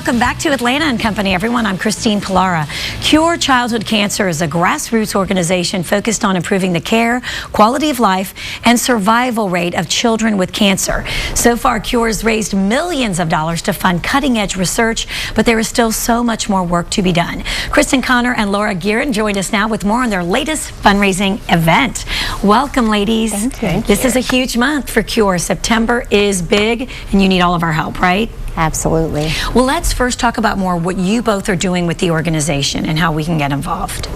Welcome back to Atlanta and Company, everyone. I'm Christine Pilara. Cure Childhood Cancer is a grassroots organization focused on improving the care, quality of life, and survival rate of children with cancer. So far, Cure has raised millions of dollars to fund cutting-edge research, but there is still so much more work to be done. Kristen Connor and Laura Guerin join us now with more on their latest fundraising event. Welcome, ladies. Thank you. This is a huge month for Cure. September is big, and you need all of our help, right? Absolutely. Well, let's first talk about more what you both are doing with the organization and how we can get involved.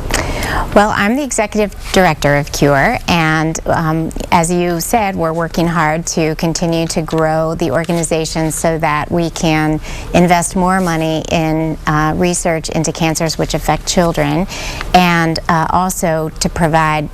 Well, I'm the executive director of Cure, and as you said, we're working hard to continue to grow the organization so that we can invest more money in research into cancers which affect children, and also to provide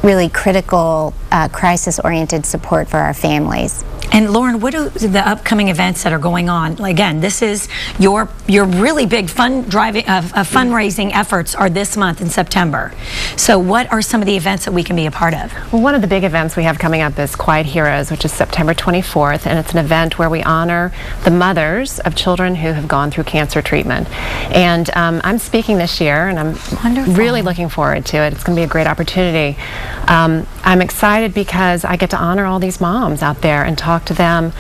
really critical crisis-oriented support for our families. And Lauren, what are the upcoming events that are going on? Again, this is your really big fundraising efforts are this month in September. So what are some of the events that we can be a part of? Well, one of the big events we have coming up is Quiet Heroes, which is September 24th, and it's an event where we honor the mothers of children who have gone through cancer treatment. And I'm speaking this year, and I'm really looking forward to it. It's going to be a great opportunity. I'm excited because I get to honor all these moms out there and talk to them.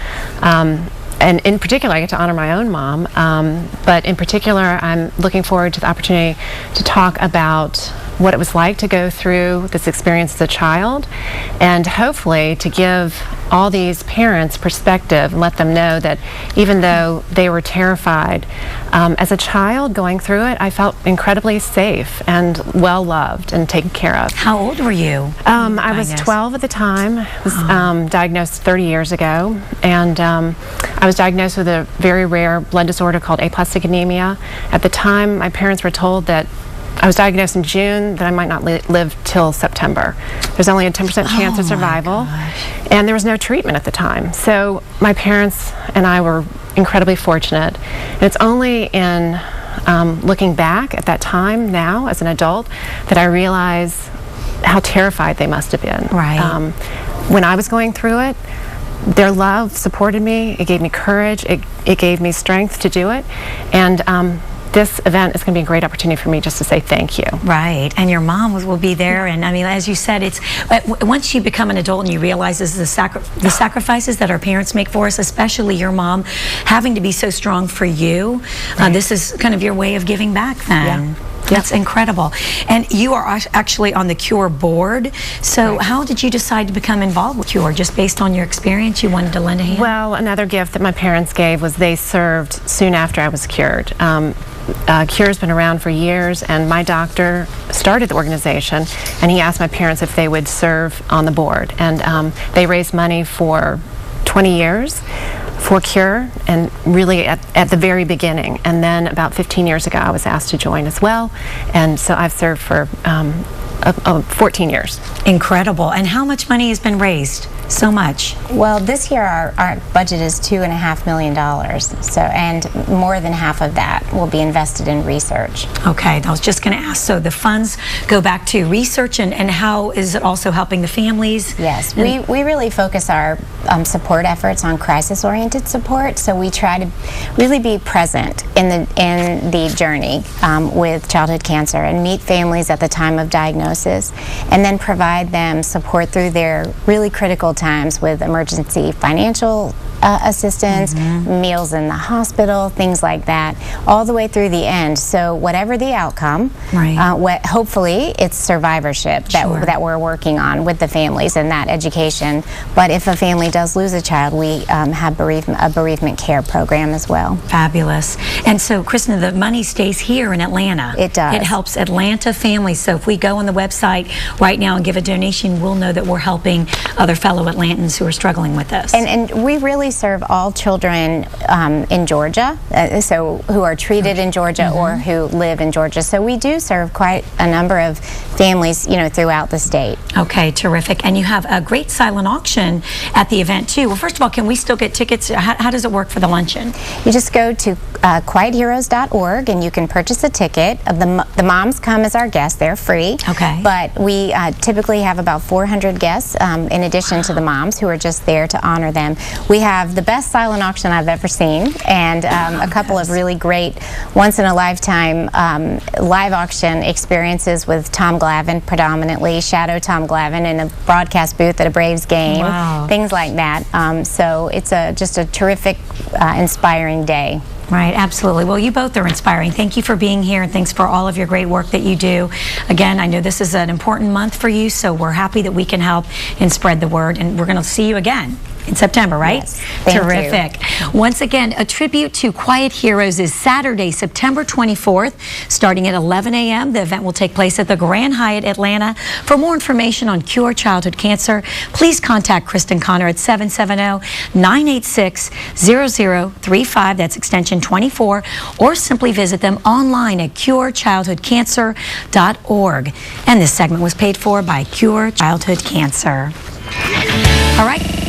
And in particular, I get to honor my own mom, but in particular, I'm looking forward to the opportunity to talk about what it was like to go through this experience as a child, and hopefully to give all these parents perspective and let them know that even though they were terrified, as a child going through it, I felt incredibly safe and well loved and taken care of. How old were you? I was 12 at the time. I was diagnosed 30 years ago, and I was diagnosed with a very rare blood disorder called aplastic anemia. At the time, my parents were told that I was diagnosed in June, that I might not live till September. There's only a 10% chance of survival, and there was no treatment at the time. So my parents and I were incredibly fortunate. And it's only in looking back at that time now as an adult that I realize how terrified they must have been. Right. When I was going through it, their love supported me. It gave me courage. It gave me strength to do it. And this event is going to be a great opportunity for me just to say thank you. Right, and your mom will be there, and I mean, as you said, it's once you become an adult and you realize this is the sacrifices that our parents make for us, especially your mom having to be so strong for you. Right. This is kind of your way of giving back then. Yeah. That's incredible. And you are actually on the Cure board. So how did you decide to become involved with Cure? Just based on your experience, you wanted to lend a hand? Well, another gift that my parents gave was they served soon after I was cured. Cure's been around for years, and my doctor started the organization, and he asked my parents if they would serve on the board. And they raised money for 20 years for Cure, and really at the very beginning. And then about 15 years ago, I was asked to join as well. And so I've served for 14 years. Incredible. And how much money has been raised? So much. Well, this year our budget is $2.5 million. So, and more than half of that will be invested in research. Okay, I was just going to ask. So the funds go back to research, and how is it also helping the families? Yes, we really focus our support efforts on crisis-oriented support. So we try to really be present in the journey with childhood cancer and meet families at the time of diagnosis, and then provide them support through their really critical times with emergency financial assistance, meals in the hospital, things like that, all the way through the end. So whatever the outcome, hopefully it's survivorship that we're working on with the families and that education. But if a family does lose a child, we have a bereavement care program as well. Fabulous. And so, Kristen, the money stays here in Atlanta. It does. It helps Atlanta families. So if we go on the website right now and give a donation, we'll know that we're helping other fellow Atlantans who are struggling with this. And we really serve all children in Georgia, so who are treated in Georgia or who live in Georgia. So we do serve quite a number of families, throughout the state. Okay, terrific. And you have a great silent auction at the event too. Well, first of all, can we still get tickets? How does it work for the luncheon? You just go to quiethheroes.org and you can purchase a ticket. The moms come as our guests. They're free. Okay. But we typically have about 400 guests in addition to the moms who are just there to honor them. We have have the best silent auction I've ever seen, and a couple of really great once-in-a-lifetime live auction experiences with Tom Glavine, predominantly Shadow Tom Glavine in a broadcast booth at a Braves game, things like that. So it's just a terrific, inspiring day. Right, absolutely. Well, you both are inspiring. Thank you for being here, and thanks for all of your great work that you do. Again, I know this is an important month for you, so we're happy that we can help and spread the word, and we're going to see you again in September, right? Yes, thank Terrific. you. Once again, a tribute to Quiet Heroes is Saturday, September 24th, starting at 11 a.m. The event will take place at the Grand Hyatt Atlanta. For more information on Cure Childhood Cancer, please contact Kristen Connor at 770-986-0035. That's extension 24, or simply visit them online at curechildhoodcancer.org. And this segment was paid for by Cure Childhood Cancer. All right.